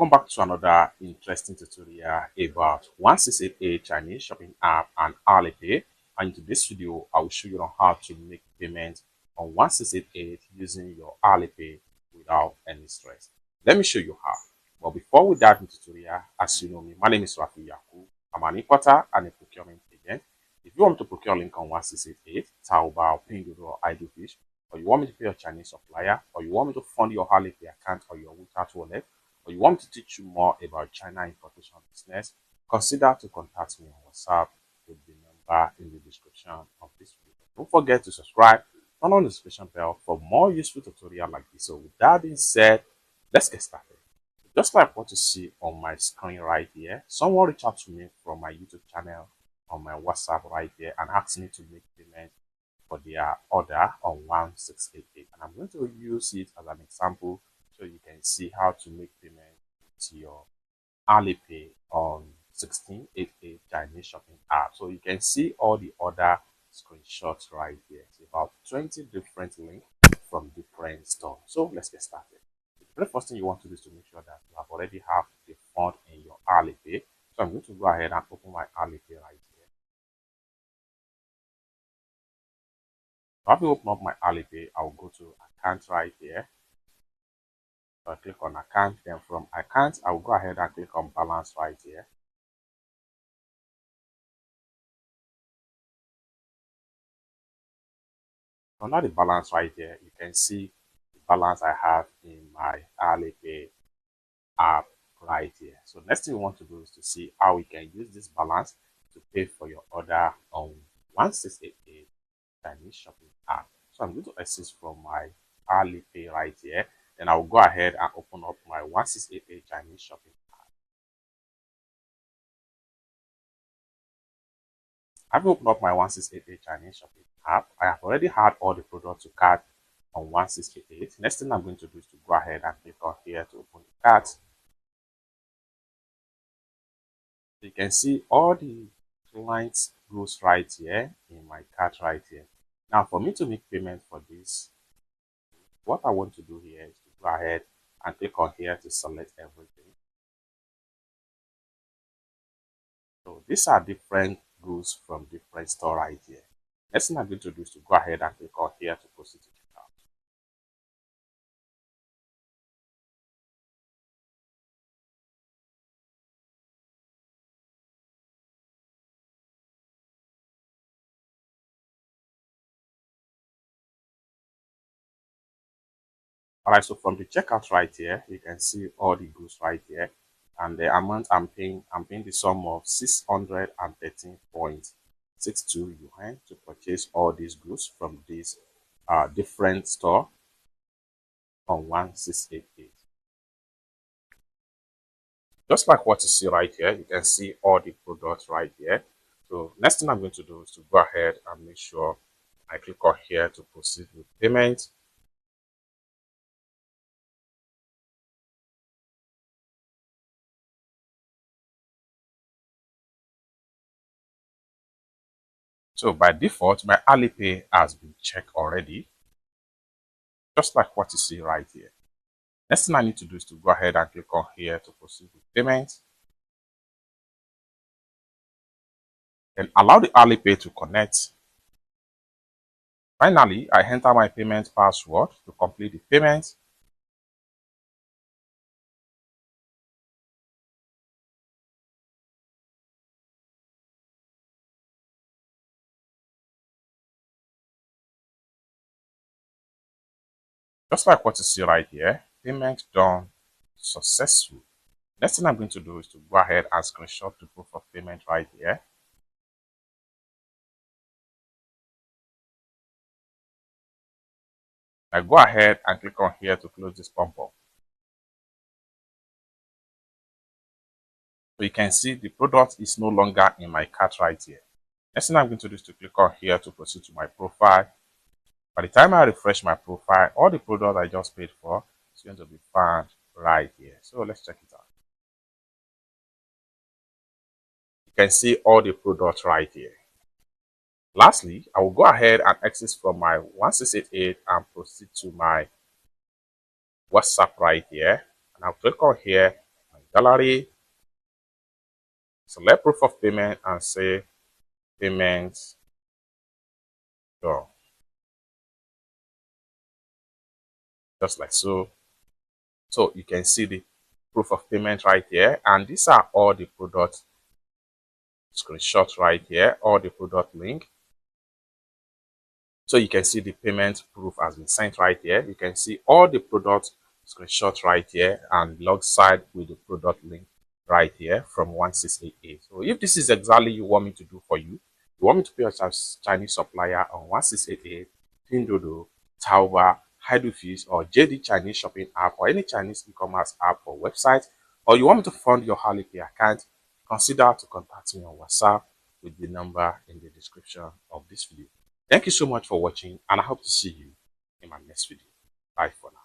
Welcome back to another interesting tutorial about 1688 Chinese shopping app and Alipay. And in this video, I will show you on how to make payments on 1688 using your Alipay without any stress. Let me show you how. But before we dive into the tutorial, as you know me, my name is Rafi Yaku. I'm an importer and a procurement agent. If you want to procure link on 1688, Taobao, pinduoduo, or Idlefish, or you want me to pay your Chinese supplier, or you want me to fund your Alipay account or your WeChat wallet, or you want me to teach you more about China importation business, consider to contact me on WhatsApp with the number in the description of this video. Don't forget to subscribe, turn on the notification bell for more useful tutorials like this. So with that being said, let's get started. Just like what you see on my screen right here, someone reached out to me from my YouTube channel on my WhatsApp right here and asked me to make payment for their order on 1688, and I'm going to use it as an example so you can see how to make payment to your Alipay on 1688 Chinese shopping app. So you can see all the other screenshots right here. It's about 20 different links from different stores. So let's get started. The very first thing you want to do is to make sure that you have already have the fund in your Alipay. So I'm going to go ahead and open my Alipay right here. So after open up my Alipay, I'll go to account right here. So I click on account, then from account, I'll go ahead and click on balance right here. So now the balance right here, you can see the balance I have in my Alipay app right here. So next thing we want to do is to see how we can use this balance to pay for your order on 1688 Chinese shopping app. So I'm going to access from my Alipay right here. Then I'll go ahead and open up my 1688 Chinese shopping app. I've opened up my 1688 Chinese shopping app. I have already had all the products to cart on 1688. Next thing I'm going to do is to go ahead and click on here to open the cart. So you can see all the clients goes right here in my cart right here. Now for me to make payment for this, what I want to do here is to go ahead and click on here to select everything. So these are different goods from different store right here. Next thing I'm going to do is to go ahead and click on here to proceed to checkout. Alright, so from the checkout right here, you can see all the goods right here, and the amount I'm paying the sum of 613.62 yuan to purchase all these goods from this different store on 1688. Just like what you see right here, you can see all the products right here. So next thing I'm going to do is to go ahead and make sure I click on here to proceed with payment. So by default, my Alipay has been checked already, just like what you see right here. Next thing I need to do is to go ahead and click on here to proceed with payment. Then allow the Alipay to connect. Finally, I enter my payment password to complete the payment. Just like what you see right here, payment done successful. Next thing I'm going to do is to go ahead and screenshot the proof of payment right here. I go ahead and click on here to close this pop-up. So you can see the product is no longer in my cart right here. Next thing I'm going to do is to click on here to proceed to my profile. By the time I refresh my profile, all the products I just paid for is going to be found right here. So let's check it out. You can see all the products right here. Lastly, I will go ahead and exit from my 1688 and proceed to my WhatsApp right here. And I'll click on here, my gallery, select proof of payment and say payment done. Just like so. So you can see the proof of payment right here, and these are all the product screenshots right here, all the product link. So you can see the payment proof has been sent right here. You can see all the product screenshots right here and alongside with the product link right here from 1688. So if this is exactly you want me to do for you, you want me to pay a Chinese supplier on 1688, Pinduoduo, Taobao, Fees, or JD Chinese shopping app, or any Chinese e-commerce app or website, or you want me to fund your Alipay account, consider to contact me on WhatsApp with the number in the description of this video. Thank you so much for watching, and I hope to see you in my next video. Bye for now.